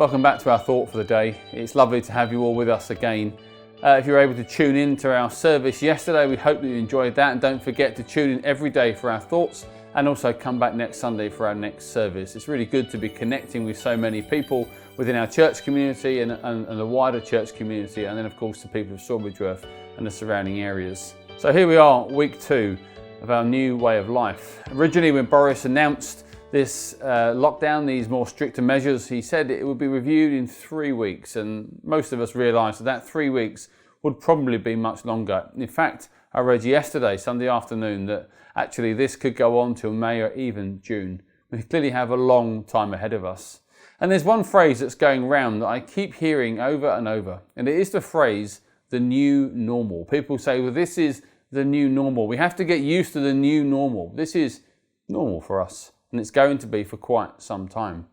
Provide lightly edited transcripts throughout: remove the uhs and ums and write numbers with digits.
Welcome back to our thought for the day. It's lovely to have you all with us again. If you were able to tune in to our service yesterday, we hope that you enjoyed that, and don't forget to tune in every day for our thoughts, and also come back next Sunday for our next service. It's really good to be connecting with so many people within our church community and the wider church community, and then of course the people of Strawberrydworth and the surrounding areas. So here we are, week 2 of our new way of life. Originally, when Boris announced this lockdown, these more stricter measures, he said it would be reviewed in 3 weeks, and most of us realised that 3 weeks would probably be much longer. In fact, I read yesterday, Sunday afternoon, that actually this could go on till May or even June. We clearly have a long time ahead of us. And there's one phrase that's going round that I keep hearing over and over, and it is the phrase, the new normal. People say, well, this is the new normal. We have to get used to the new normal. This is normal for us, and it's going to be for quite some time.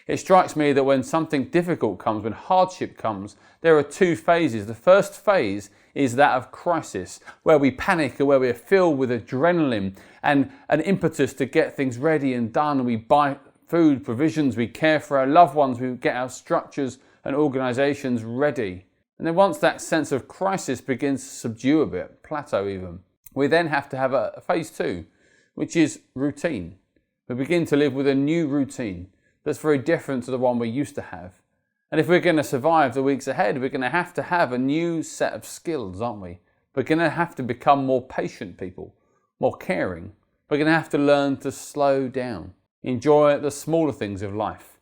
It strikes me that when something difficult comes, when hardship comes, there are 2 phases. The first phase is that of crisis, where we panic or where we're filled with adrenaline and an impetus to get things ready and done, and we buy food, provisions, we care for our loved ones, we get our structures and organisations ready. And then once that sense of crisis begins to subdue a bit, plateau even, we then have to have a phase 2, which is routine. We begin to live with a new routine that's very different to the one we used to have. And if we're going to survive the weeks ahead, we're going to have a new set of skills, aren't we? We're going to have to become more patient people, more caring. We're going to have to learn to slow down, enjoy the smaller things of life,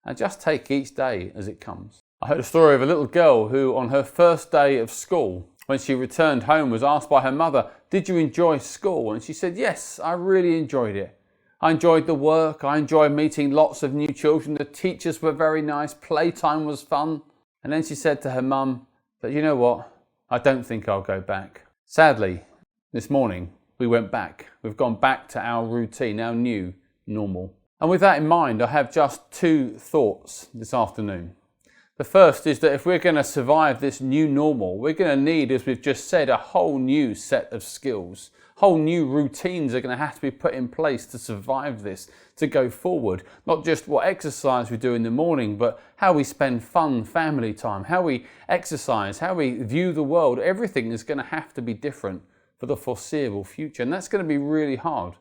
and just take each day as it comes. I heard a story of a little girl who, on her first day of school, when she returned home, was asked by her mother, "Did you enjoy school?" And she said, "Yes, I really enjoyed it. I enjoyed the work, I enjoyed meeting lots of new children, the teachers were very nice, playtime was fun." And then she said to her mum, "But you know what, I don't think I'll go back." Sadly, this morning we went back. We've gone back to our routine, our new normal. And with that in mind, I have just 2 thoughts this afternoon. The first is that if we're going to survive this new normal, we're going to need, as we've just said, a whole new set of skills. Whole new routines are going to have to be put in place to survive this, to go forward. Not just what exercise we do in the morning, but how we spend fun family time, how we exercise, how we view the world. Everything is going to have to be different for the foreseeable future, and that's going to be really hard.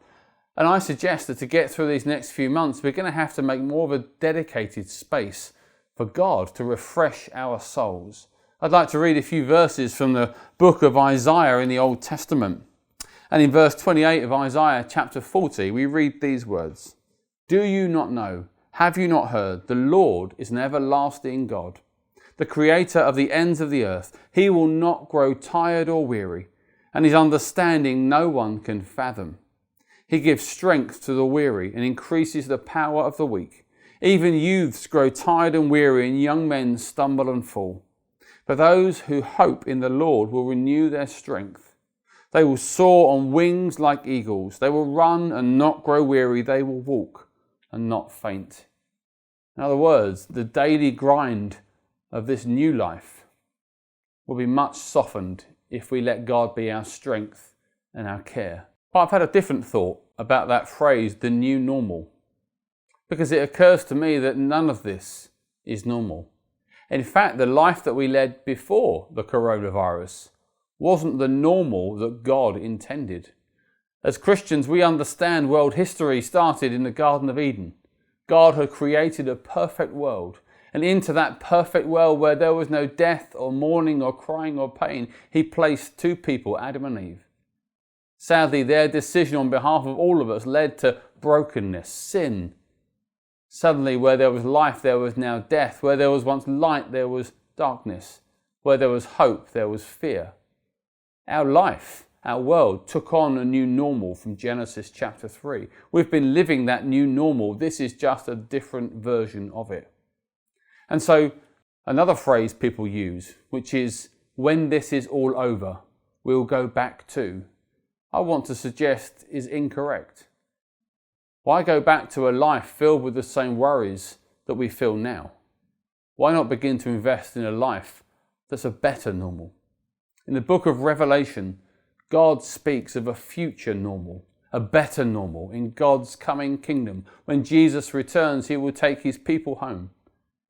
And I suggest that to get through these next few months, we're going to have to make more of a dedicated space for God to refresh our souls. I'd like to read a few verses from the book of Isaiah in the Old Testament. And in verse 28 of Isaiah chapter 40, we read these words: "Do you not know? Have you not heard? The Lord is an everlasting God, the creator of the ends of the earth. He will not grow tired or weary, and his understanding no one can fathom. He gives strength to the weary and increases the power of the weak. Even youths grow tired and weary, and young men stumble and fall. But those who hope in the Lord will renew their strength. They will soar on wings like eagles. They will run and not grow weary. They will walk and not faint." In other words, the daily grind of this new life will be much softened if we let God be our strength and our care. But I've had a different thought about that phrase, the new normal, because it occurs to me that none of this is normal. In fact, the life that we led before the coronavirus wasn't the normal that God intended. As Christians, we understand world history started in the Garden of Eden. God had created a perfect world, and into that perfect world where there was no death or mourning or crying or pain, he placed 2 people, Adam and Eve. Sadly, their decision on behalf of all of us led to brokenness, sin. Suddenly, where there was life, there was now death. Where there was once light, there was darkness. Where there was hope, there was fear. Our life, our world, took on a new normal from Genesis chapter 3. We've been living that new normal. This is just a different version of it. And so, another phrase people use, which is, "when this is all over, we'll go back to," I want to suggest is incorrect. Why go back to a life filled with the same worries that we feel now? Why not begin to invest in a life that's a better normal? In the book of Revelation, God speaks of a future normal, a better normal in God's coming kingdom. When Jesus returns, he will take his people home.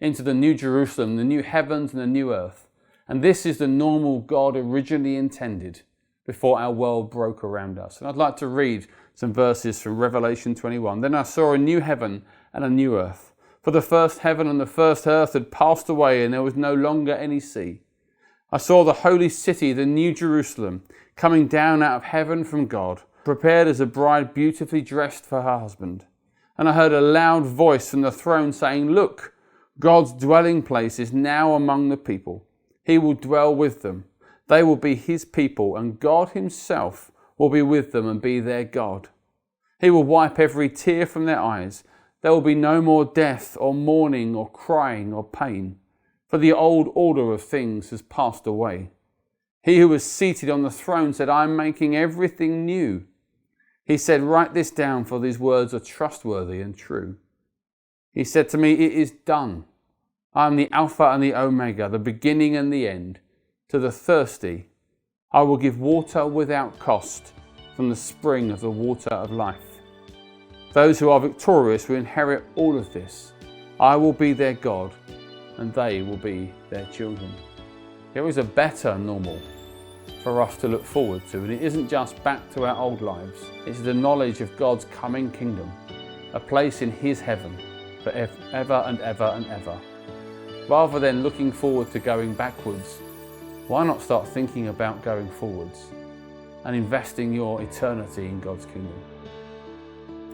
into the new Jerusalem, the new heavens and the new earth. And this is the normal God originally intended before our world broke around us. And I'd like to read some verses from Revelation 21. Then I saw a new heaven and a new earth. For the first heaven and the first earth had passed away, and there was no longer any sea. I saw the holy city, the new Jerusalem, coming down out of heaven from God, prepared as a bride beautifully dressed for her husband. And I heard a loud voice from the throne saying, "Look, God's dwelling place is now among the people. He will dwell with them. They will be his people, and God himself will be with them and be their God. He will wipe every tear from their eyes. There will be no more death or mourning or crying or pain, for the old order of things has passed away." He who was seated on the throne said, "I am making everything new." He said, "Write this down, for these words are trustworthy and true." He said to me, "It is done. I am the Alpha and the Omega, the beginning and the end. To the thirsty, I will give water without cost from the spring of the water of life. Those who are victorious will inherit all of this. I will be their God, and they will be their children." There is a better normal for us to look forward to, and it isn't just back to our old lives. It's the knowledge of God's coming kingdom, a place in his heaven for ever and ever and ever. Rather than looking forward to going backwards, why not start thinking about going forwards and investing your eternity in God's kingdom?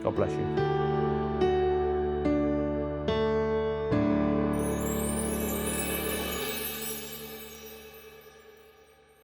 God bless you.